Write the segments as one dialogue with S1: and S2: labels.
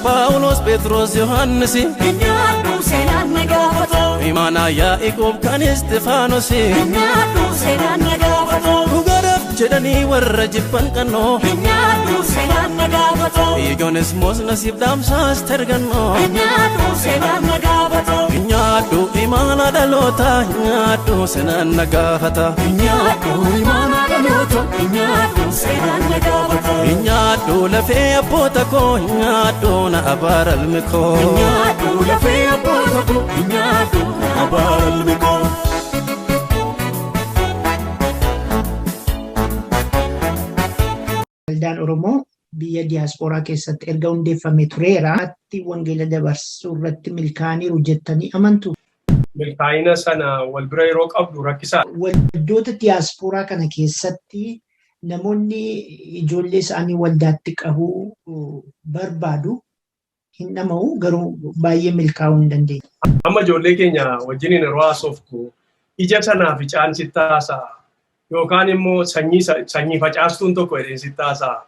S1: Paawulos Phexros Yohaannis
S2: nyaadhu seenaan nagaafata
S1: imaanaa Yaaqoob kan Isxifaanos
S2: nyaadhu seenaan nagaafata
S1: dhugaadhaaf jedhanii warra jibban qannoo
S2: nyaadhu seenaan nagaafata
S1: Dhiigonis nasiib dhaamsaas tergannoo
S2: nyaadhu seenaan nagaafata
S1: nyaadhu imaanaa dhaloota nyaadhu seenaan nagaafata
S2: nyaadhu imaanaa dhaloota nyaadhu seenaan nagaafata
S1: nyaadhu lafee abboota koo nyaadhu na abaara ilmi koo
S2: nyaadhu lafee abboota koo nyaadhu na abaara ilmi koo
S3: Waldaan Oromoo biyya diiyaasporaa keessatti erga hundeeffamee tureera. Atti wangeela dabarsuu irratti milkaa'aniiru jettanii amantu.
S4: Milkaa'ina sana wal bira yeroo qabdu rakkisaa.
S3: Waldoota diiyaasporaa kana keessatti namoonni ijoollee isaanii waldaatti qabuu barbaadu hin dhama'u garuu baay'ee milkaa'uu hin dandeenye.
S4: Amma ijoollee keenya wajjiniin yeroo haasoftu ija sanaaf icaan sitti haasa'a yookaan immoo sanyii facaastuun tokko jedheen sitti haasa'a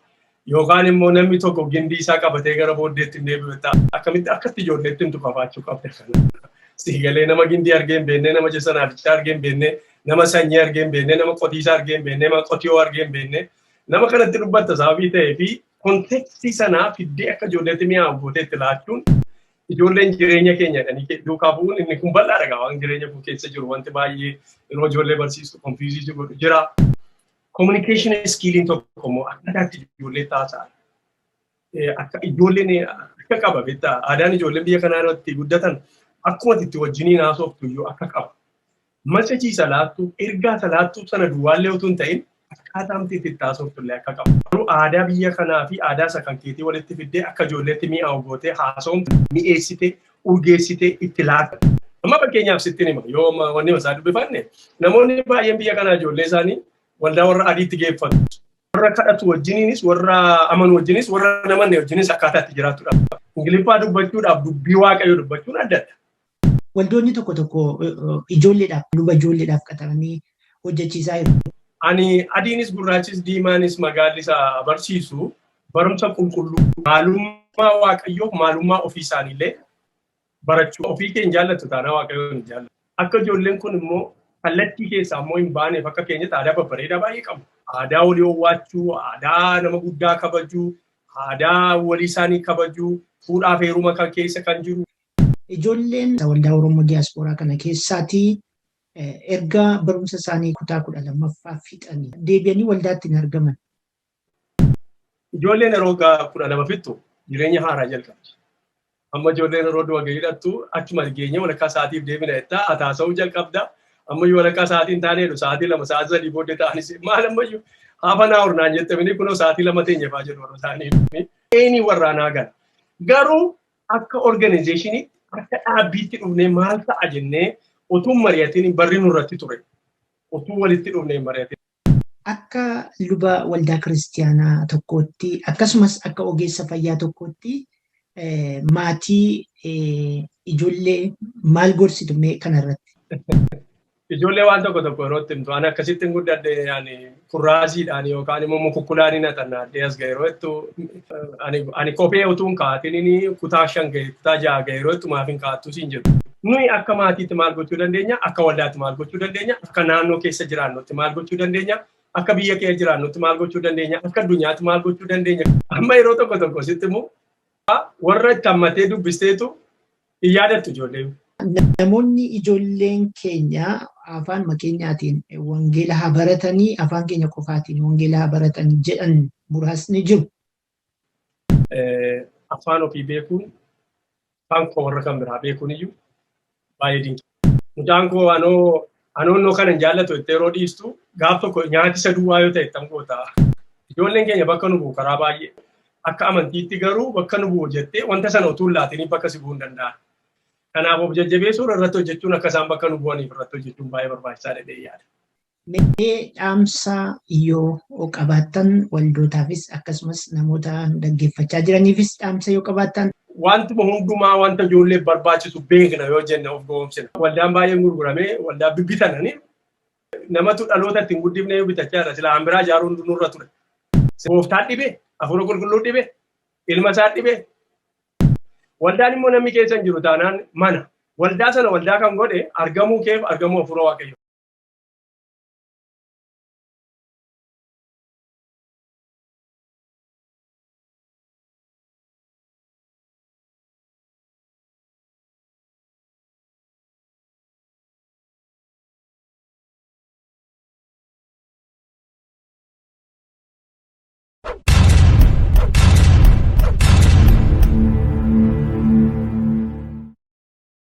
S4: yookaan immoo namni tokko gindii isaa qabatee gara booddeetti hin deebi'u akkamitti akkatti ijoolleetti hin tufafaachuu qabda kana. Siigalee nama gindii argee hin beekne, nama ija sanaaf icaa argee hin beekne, nama sanyii argee hin beekne, nama qotiisaa argee hin beekne, nama qotiyoo argee hin beekne, nama kanatti dubbatta sababii ta'ee fi kontekstii sanaa fiddee akka ijoolleetti mi'aawu gootee itti laachuun ijoolleen jireenya keenya jedhanii duukaa bu'uun inni kun bal'aadha gaa waan jireenya koo keessa jiru wanti baay'ee yeroo ijoollee barsiisu konfiizii godhu jira. Communication skilliin tokko immoo akkataatti ijoollee taasisaa. Akka ijoolleen akka qaba beektaa aadaan ijoolleen biyya kanaa irratti guddatan akkuma itti wajjiniin haasoftu iyyuu akka qaba. Machachiisa laattuu ergaa salaattuu sana duwwaallee utuu hin ta'in akkaataa itti haasoftu illee akka qaba. Garuu aadaa biyya kanaa fi aadaa isa kan keetii walitti fiddee akka ijoolleetti mi'aawu gootee haasoftu mi'eessitee urgeessitee itti laata. Amma fakkeenyaaf sitti hima yoo wanni masaa dubbifanne namoonni baay'een biyya kanaa ijoollee isaanii waldaa warra adiitti geeffatu. Warra kadhatu wajjiniinis warra amanu wajjinis warra namanne wajjinis akkaataa itti jiraatudha. Ingiliffaa dubbachuudhaaf dubbii waaqayyoo dubbachuun adda adda.
S3: Waldoonni tokko ijoolleedhaaf luba ijoolleedhaaf qaxaranii hojjechiisaa jiru.
S4: Ani adiinis gurraachis diimaanis magaalli isaa barsiisu barumsa qulqulluu maalummaa waaqayyoo maalummaa ofii isaaniillee barachuu ofii keenya jaallatu taanaa waaqayyoo hin jaallatu. Akka ijoolleen kun immoo kallattii keessaa immoo hin baaneef akka keenyatti aadaa babbareedaa baay'ee qabu. Aadaa walii owwaachuu, aadaa nama guddaa kabajuu, aadaa walii isaanii kabajuu, fuudhaaf heeruma kan keessa kan jiru.
S3: Ijoolleen waldaa Oromoo diiyaasporaa kana keessaatii erga barumsa isaanii kutaa 12ffaa fixanii deebi'anii waldaatti hin argaman.
S4: Ijoolleen yeroo 12 fixu jireenya haaraa jalqabdi. Amma ijoolleen yeroo du'a gahidhattu achuma geenya walakkaa sa'aatiif deebina jettaa haasa'uu jalqabda. Amma yoo walakkaa sa'aatiin taaneedhu sa'aatii 2 sa'aatii 3 booddee ta'anis maal ammayyuu haafanaa hornaan jettamini kunoo sa'aatii 2 teenyefaa jedhu warra isaanii. Eenii warraanaa gala. Garuu akka organizeeshinii akka dhaabbiitti dhufnee maal ta'a jennee utuu mari'atiin barri nurratti ture. Utuu walitti dhufnee mari'atiin.
S3: Akka luba waldaa kiristiyaanaa tokkootti akkasumas akka ogeessa fayyaa tokkootti maatii ijoollee maal gorsitu mee kanarratti?
S4: Ijoollee waan tokko yerootti himtu ani akkasitti guddadhe yaani kurraasiidhaan yookaan immoo mukukulaanii na xannaadhee as ga'e yerootti ani kophee utuu hin kaatin kutaa 5 ga'e kutaa 6 ga'e yerootti maaf hin kaattu siin jedhu. Nuyi akka maatiitti maal gochuu dandeenya? Akka waldaatti maal gochuu dandeenya? Akka naannoo keessa jiraannutti maal gochuu dandeenya? Akka biyya keessa jiraannutti maal gochuu dandeenya? Akka addunyaatti maal gochuu dandeenya? Amma yeroo tokko sitti immoo warra itti hammatee dubbisteetu hin yaadattu ijoollee.
S3: Namoonni ijoolleen keenya afaan keenyaatiin wangeela haa baratanii afaan keenya qofaatiin wangeela haa baratanii jedhan muraasni jiru.
S4: Afaan ofii beekuun afaan koo warra kan biraa beekuun iyyuu baay'ee dinqi. Mucaan koo anoonnoo kana hin jaallatu itti yeroo dhiistu gaaf tokko nyaati isa duwwaa yoo ta'e tan goota. Ijoolleen keenya bakka nu bu'u karaa baay'ee akka amantiitti garuu bakka nu bu'u jettee wanta sana utuu hin laatiniif bakka si bu'uu hin danda'an. Kanaaf of jajjabeessuu irratti hojjechuun akka isaan bakka nu bu'aniif irratti hojjechuun baay'ee barbaachisaadha jedhee yaada.
S3: Mee dhaamsa yoo qabaattan waldootaafis akkasumas namoota dhaggeeffachaa jiraniifis dhaamsa yoo qabaattan.
S4: Wantuma hundumaa wanta ijoollee barbaachisu beekna yoo jenne of gowwoomsina. Waldaan baay'een gurguramee waldaa bibbitananii namatu dhaloota ittiin guddifnee yoo bitachaa jira sila hambiraa ijaaruun nurra ture. Gooftaan dhibee, hafuura qulqulluu dhibee, ilma isaa dhibee Waldaan immoo namni keessa hin jiru taanaan mana. Waldaa sana waldaa kan godhe argamuu keef argamuu hafuura Waaqayyo.